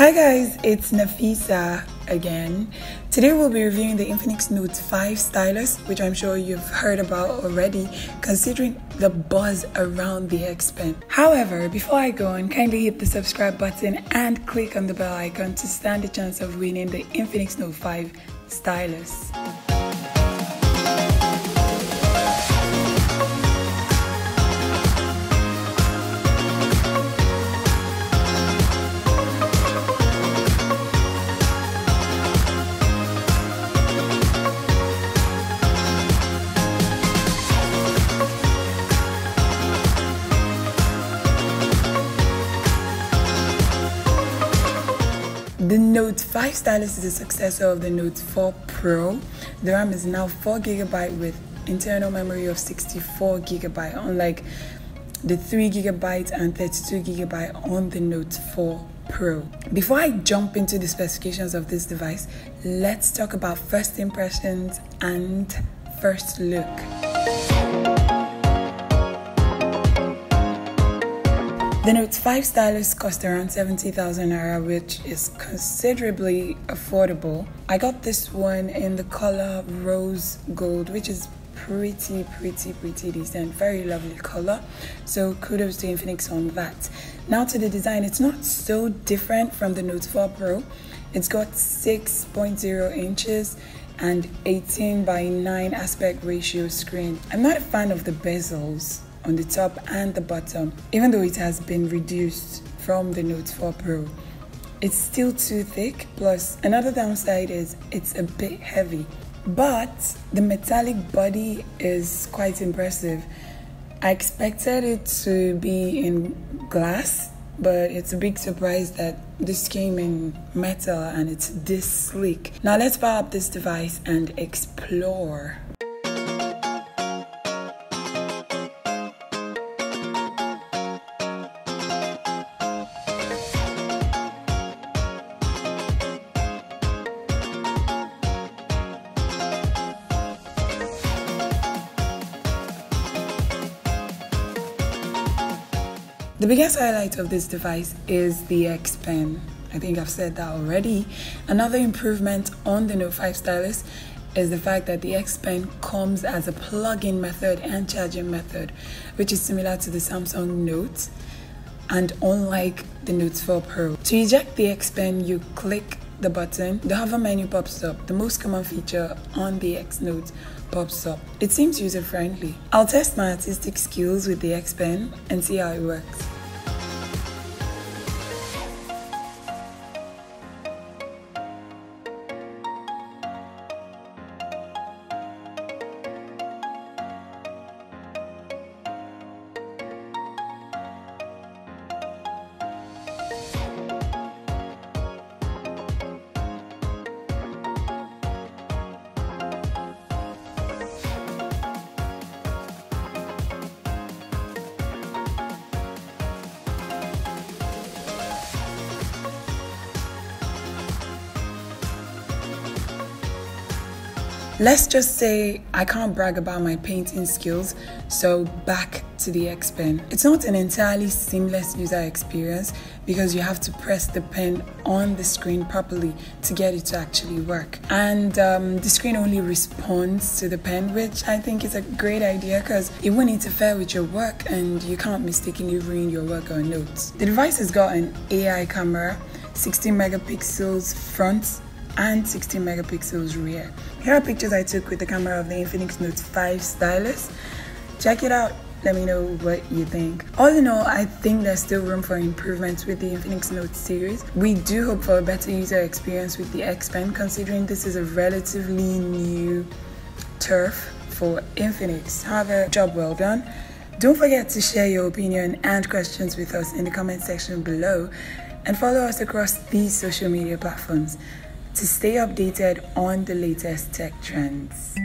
Hi guys, it's Nafisa again. Today we'll be reviewing the Infinix Note 5 Stylus, which I'm sure you've heard about already considering the buzz around the X Pen. However, before I go on, kindly hit the subscribe button and click on the bell icon to stand a chance of winning the Infinix Note 5 Stylus. The Note 5 Stylus is a successor of the Note 4 Pro. The RAM is now 4GB with internal memory of 64GB, unlike the 3GB and 32GB on the Note 4 Pro. Before I jump into the specifications of this device, let's talk about first impressions and first look. The Note 5 Stylus cost around 70,000 naira, which is considerably affordable. I got this one in the color rose gold, which is pretty decent, very lovely color. So kudos to Infinix on that. Now to the design, it's not so different from the Note 4 Pro. It's got 6.0 inches and 18:9 aspect ratio screen. I'm not a fan of the bezels on the top and the bottom, even though it has been reduced from the Note 4 Pro. It's still too thick, plus another downside is it's a bit heavy, but the metallic body is quite impressive. I expected it to be in glass, but it's a big surprise that this came in metal and it's this sleek. Now let's power up this device and explore. The biggest highlight of this device is the X Pen. I think I've said that already. Another improvement on the Note 5 Stylus is the fact that the X Pen comes as a plug-in method and charging method, which is similar to the Samsung Note and unlike the Note 4 Pro. To eject the X Pen, you click the button, the hover menu pops up. The most common feature on the X Note pops up. It seems user-friendly. I'll test my artistic skills with the X Pen and see how it works. Let's just say I can't brag about my painting skills, so back to the X Pen. It's not an entirely seamless user experience because you have to press the pen on the screen properly to get it to actually work. And the screen only responds to the pen, which I think is a great idea because it won't interfere with your work and you can't mistakenly ruin your work or notes. The device has got an AI camera, 16 megapixels front and 16 megapixels rear. Here are pictures I took with the camera of the Infinix Note 5 Stylus. Check it out, let me know what you think. All in all, I think there's still room for improvements with the Infinix Note series. We do hope for a better user experience with the X Pen, considering this is a relatively new turf for Infinix. However, job well done. Don't forget to share your opinion and questions with us in the comment section below, and follow us across these social media platforms to stay updated on the latest tech trends.